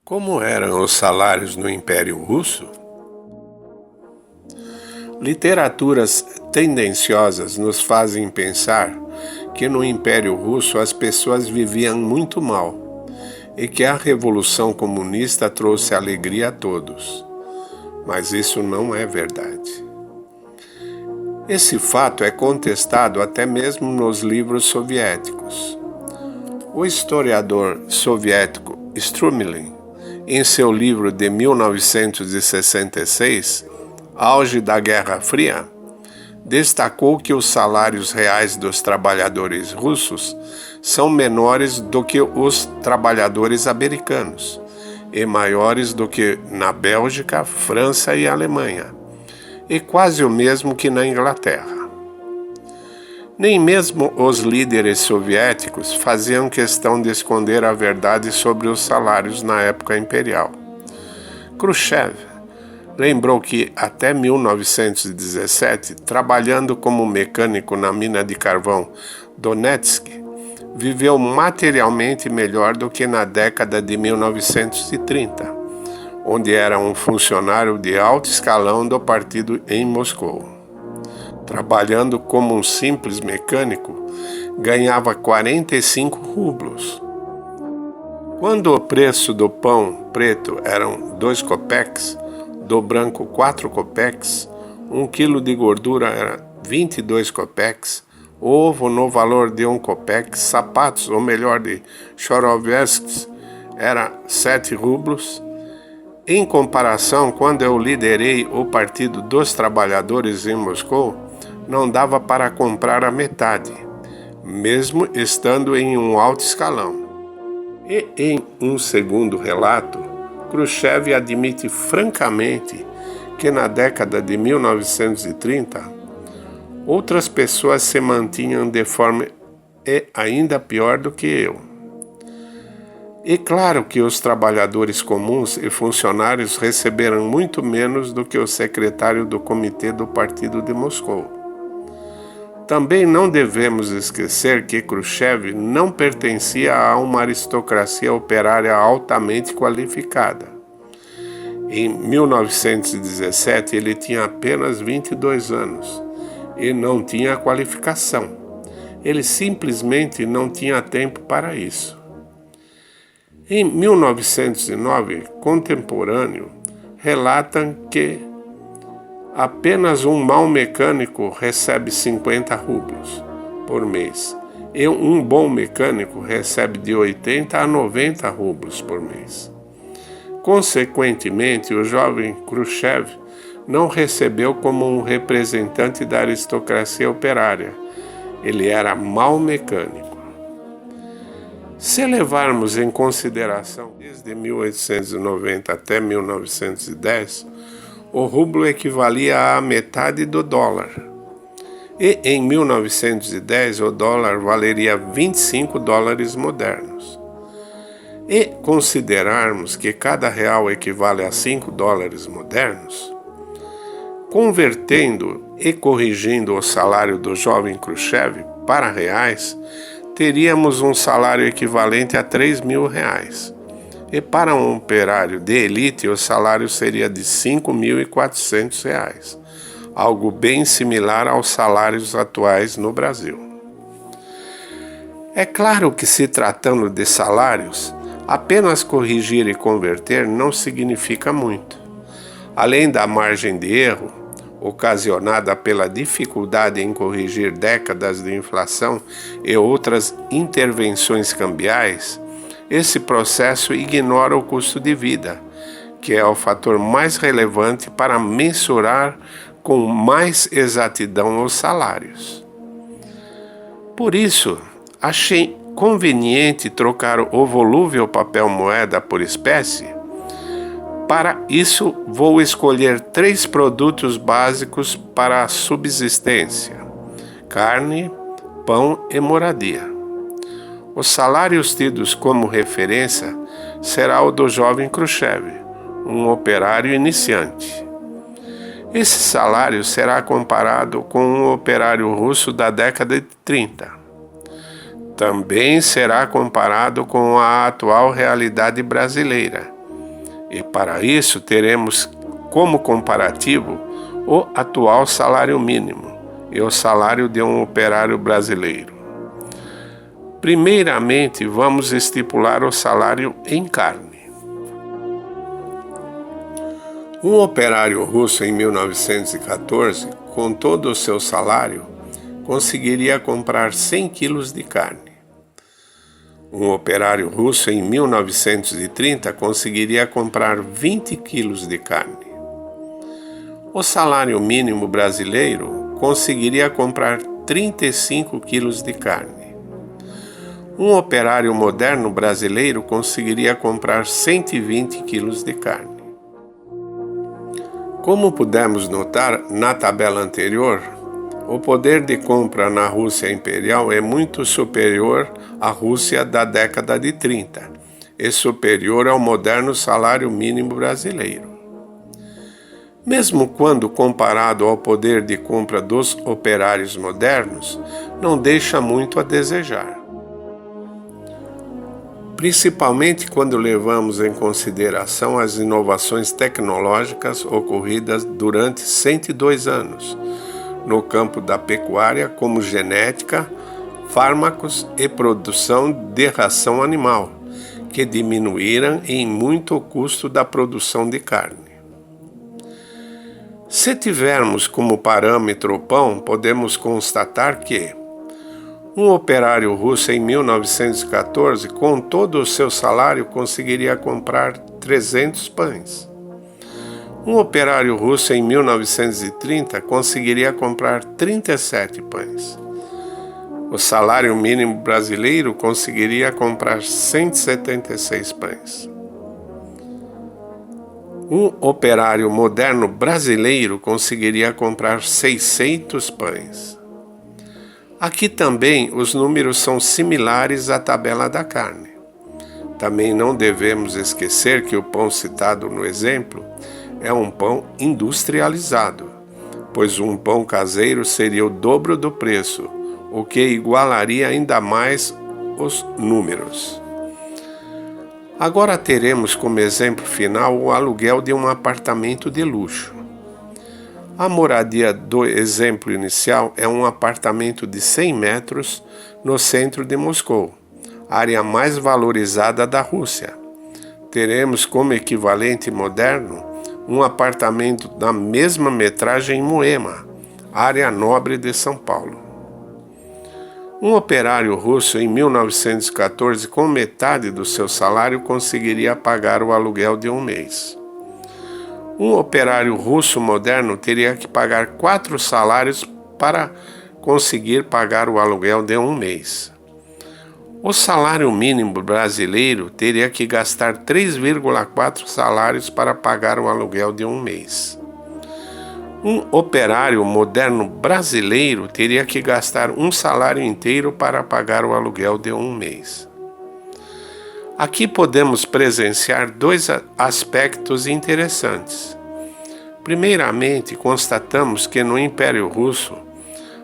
Como eram os salários no Império Russo? Literaturas tendenciosas nos fazem pensar que no Império Russo as pessoas viviam muito mal e que a Revolução Comunista trouxe alegria a todos. Mas isso não é verdade. Esse fato é contestado até mesmo nos livros soviéticos. O historiador soviético Strumlin, em seu livro de 1966, Auge da Guerra Fria, destacou que os salários reais dos trabalhadores russos são menores do que os trabalhadores americanos e maiores do que na Bélgica, França e Alemanha, e quase o mesmo que na Inglaterra. Nem mesmo os líderes soviéticos faziam questão de esconder a verdade sobre os salários na época imperial. Khrushchev lembrou que, até 1917, trabalhando como mecânico na mina de carvão Donetsk, viveu materialmente melhor do que na década de 1930, onde era um funcionário de alto escalão do partido em Moscou. Trabalhando como um simples mecânico, ganhava 45 rublos. Quando o preço do pão preto eram 2 kopecks, do branco 4 kopecks, 1 quilo de gordura era 22 kopecks, ovo no valor de 1 kopek, sapatos, ou melhor, de Chorovetsky, era 7 rublos. Em comparação, quando eu liderei o Partido dos Trabalhadores em Moscou, não dava para comprar a metade, mesmo estando em um alto escalão. E em um segundo relato, Khrushchev admite francamente que na década de 1930, outras pessoas se mantinham de forma ainda pior do que eu. E claro que os trabalhadores comuns e funcionários receberam muito menos do que o secretário do comitê do Partido de Moscou. Também não devemos esquecer que Khrushchev não pertencia a uma aristocracia operária altamente qualificada. Em 1917, ele tinha apenas 22 anos e não tinha qualificação. Ele simplesmente não tinha tempo para isso. Em 1909, contemporâneo, relatam que apenas um mau mecânico recebe 50 rublos por mês e um bom mecânico recebe de 80 a 90 rublos por mês. Consequentemente, o jovem Khrushchev não recebeu como um representante da aristocracia operária. Ele era mau mecânico. Se levarmos em consideração desde 1890 até 1910, o rublo equivalia à metade do dólar. E em 1910 o dólar valeria 25 dólares modernos. E considerarmos que cada real equivale a 5 dólares modernos, convertendo e corrigindo o salário do jovem Khrushchev para reais, teríamos um salário equivalente a 3.000 reais. E para um operário de elite, o salário seria de 5.400 reais, algo bem similar aos salários atuais no Brasil. É claro que, se tratando de salários, apenas corrigir e converter não significa muito. Além da margem de erro, ocasionada pela dificuldade em corrigir décadas de inflação e outras intervenções cambiais, esse processo ignora o custo de vida, que é o fator mais relevante para mensurar com mais exatidão os salários. Por isso, achei conveniente trocar o volúvel papel moeda por espécie. Para isso, vou escolher 3 produtos básicos para a subsistência: carne, pão e moradia. Os salários tidos como referência será o do jovem Khrushchev, um operário iniciante. Esse salário será comparado com um operário russo da década de 30. Também será comparado com a atual realidade brasileira. E para isso teremos como comparativo o atual salário mínimo e o salário de um operário brasileiro. Primeiramente, vamos estipular o salário em carne. Um operário russo em 1914, com todo o seu salário, conseguiria comprar 100 quilos de carne. Um operário russo em 1930 conseguiria comprar 20 quilos de carne. O salário mínimo brasileiro conseguiria comprar 35 quilos de carne. Um operário moderno brasileiro conseguiria comprar 120 quilos de carne. Como pudemos notar na tabela anterior, o poder de compra na Rússia imperial é muito superior à Rússia da década de 30 e superior ao moderno salário mínimo brasileiro. Mesmo quando comparado ao poder de compra dos operários modernos, não deixa muito a desejar. Principalmente quando levamos em consideração as inovações tecnológicas ocorridas durante 102 anos, no campo da pecuária, como genética, fármacos e produção de ração animal, que diminuíram em muito o custo da produção de carne. Se tivermos como parâmetro o pão, podemos constatar que um operário russo em 1914, com todo o seu salário, conseguiria comprar 300 pães. Um operário russo em 1930 conseguiria comprar 37 pães. O salário mínimo brasileiro conseguiria comprar 176 pães. Um operário moderno brasileiro conseguiria comprar 600 pães. Aqui também os números são similares à tabela da carne. Também não devemos esquecer que o pão citado no exemplo é um pão industrializado, pois um pão caseiro seria o dobro do preço, o que igualaria ainda mais os números. Agora teremos como exemplo final o aluguel de um apartamento de luxo. A moradia do exemplo inicial é um apartamento de 100 metros no centro de Moscou, área mais valorizada da Rússia. Teremos como equivalente moderno um apartamento da mesma metragem em Moema, área nobre de São Paulo. Um operário russo em 1914, com metade do seu salário, conseguiria pagar o aluguel de um mês. Um operário russo moderno teria que pagar 4 salários para conseguir pagar o aluguel de um mês. O salário mínimo brasileiro teria que gastar 3,4 salários para pagar o aluguel de um mês. Um operário moderno brasileiro teria que gastar um salário inteiro para pagar o aluguel de um mês. Aqui podemos presenciar 2 aspectos interessantes. Primeiramente, constatamos que no Império Russo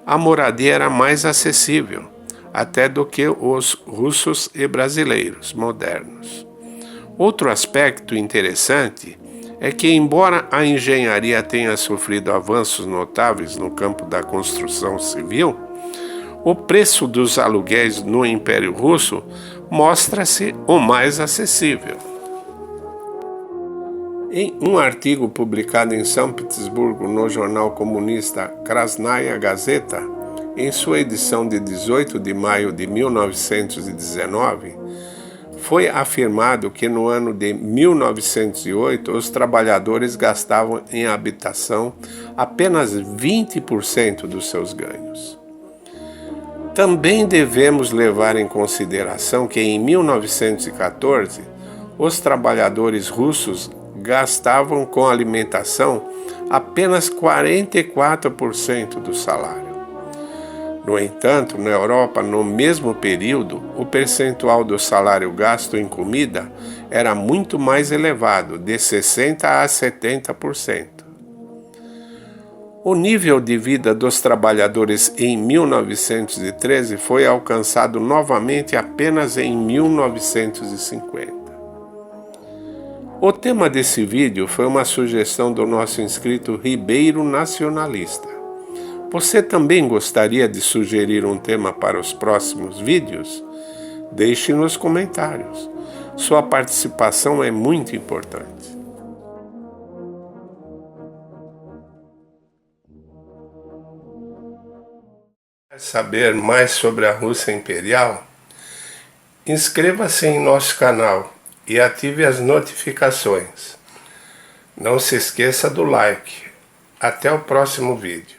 a moradia era mais acessível, até do que os russos e brasileiros modernos. Outro aspecto interessante é que, embora a engenharia tenha sofrido avanços notáveis no campo da construção civil, o preço dos aluguéis no Império Russo mostra-se o mais acessível. Em um artigo publicado em São Petersburgo no jornal comunista Krasnaya Gazeta, em sua edição de 18 de maio de 1919, foi afirmado que no ano de 1908 os trabalhadores gastavam em habitação apenas 20% dos seus ganhos. Também devemos levar em consideração que em 1914, os trabalhadores russos gastavam com alimentação apenas 44% do salário. No entanto, na Europa, no mesmo período, o percentual do salário gasto em comida era muito mais elevado, de 60% a 70%. O nível de vida dos trabalhadores em 1913 foi alcançado novamente apenas em 1950. O tema desse vídeo foi uma sugestão do nosso inscrito Ribeiro Nacionalista. Você também gostaria de sugerir um tema para os próximos vídeos? Deixe nos comentários. Sua participação é muito importante. Quer saber mais sobre a Rússia Imperial? Inscreva-se em nosso canal e ative as notificações. Não se esqueça do like. Até o próximo vídeo.